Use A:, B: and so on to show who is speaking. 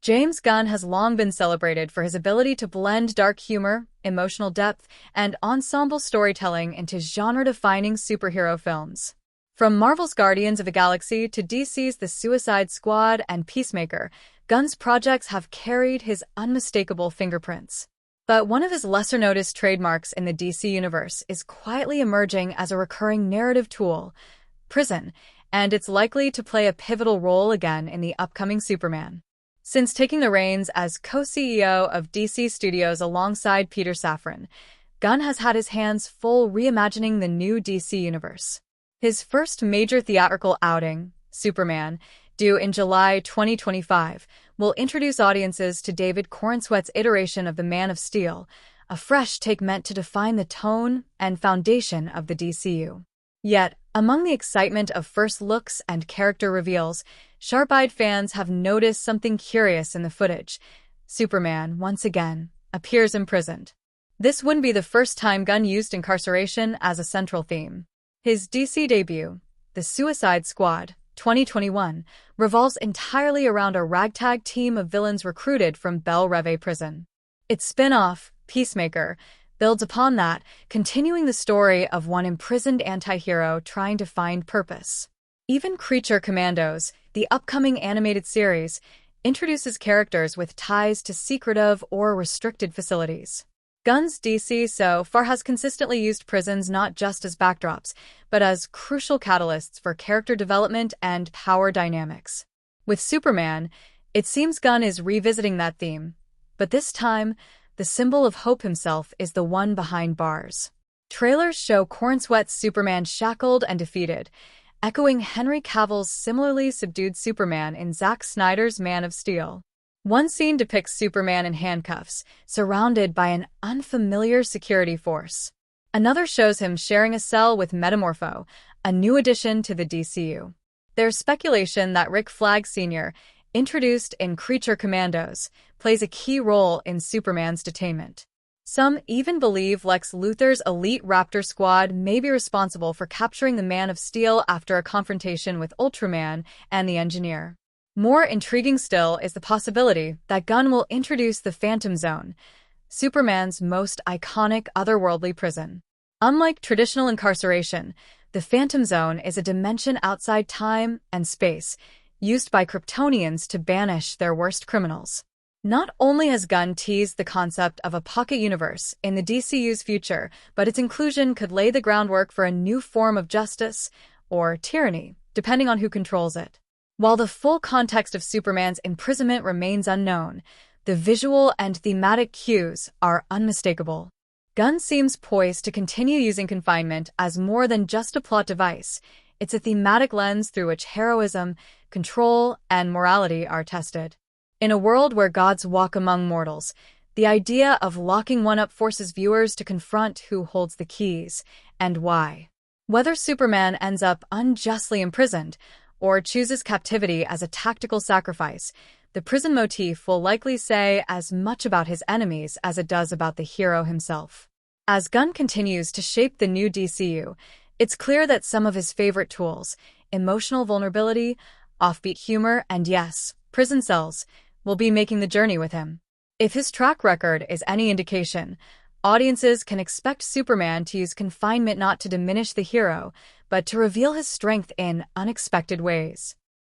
A: James Gunn has long been celebrated for his ability to blend dark humor, emotional depth, and ensemble storytelling into genre-defining superhero films. From Marvel's Guardians of the Galaxy to DC's The Suicide Squad and Peacemaker, Gunn's projects have carried his unmistakable fingerprints. But one of his lesser-noticed trademarks in the DC universe is quietly emerging as a recurring narrative tool, prison, and it's likely to play a pivotal role again in the upcoming Superman. Since taking the reins as co-CEO of DC Studios alongside Peter Safran, Gunn has had his hands full reimagining the new DC universe. His first major theatrical outing, Superman, due in July 2025, will introduce audiences to David Corenswet's iteration of the Man of Steel, a fresh take meant to define the tone and foundation of the DCU. Yet, among the excitement of first looks and character reveals, sharp-eyed fans have noticed something curious in the footage. Superman, once again, appears imprisoned. This wouldn't be the first time Gunn used incarceration as a central theme. His DC debut, The Suicide Squad, 2021, revolves entirely around a ragtag team of villains recruited from Belle Reve prison. Its spin-off, Peacemaker, builds upon that, continuing the story of one imprisoned anti-hero trying to find purpose. Even Creature Commandos, the upcoming animated series, introduces characters with ties to secretive or restricted facilities. Gunn's DC so far has consistently used prisons not just as backdrops, but as crucial catalysts for character development and power dynamics. With Superman, it seems Gunn is revisiting that theme, but this time, the symbol of hope himself is the one behind bars. Trailers show Corenswet's Superman shackled and defeated, echoing Henry Cavill's similarly subdued Superman in Zack Snyder's Man of Steel. One scene depicts Superman in handcuffs, surrounded by an unfamiliar security force. Another shows him sharing a cell with Metamorpho, a new addition to the DCU. There's speculation that Rick Flag Sr., introduced in Creature Commandos, plays a key role in Superman's detainment. Some even believe Lex Luthor's elite Raptor squad may be responsible for capturing the Man of Steel after a confrontation with Ultraman and the Engineer. More intriguing still is the possibility that Gunn will introduce the Phantom Zone, Superman's most iconic otherworldly prison. Unlike traditional incarceration, the Phantom Zone is a dimension outside time and space, used by Kryptonians to banish their worst criminals. Not only has Gunn teased the concept of a pocket universe in the DCU's future, but its inclusion could lay the groundwork for a new form of justice, or tyranny, depending on who controls it. While the full context of Superman's imprisonment remains unknown, the visual and thematic cues are unmistakable. Gunn seems poised to continue using confinement as more than just a plot device. It's a thematic lens through which heroism, control, and morality are tested. In a world where gods walk among mortals, the idea of locking one up forces viewers to confront who holds the keys and why. Whether Superman ends up unjustly imprisoned or chooses captivity as a tactical sacrifice, the prison motif will likely say as much about his enemies as it does about the hero himself. As Gunn continues to shape the new DCU, it's clear that some of his favorite tools, emotional vulnerability, offbeat humor, and yes, prison cells, will be making the journey with him. If his track record is any indication, audiences can expect Superman to use confinement not to diminish the hero, but to reveal his strength in unexpected ways.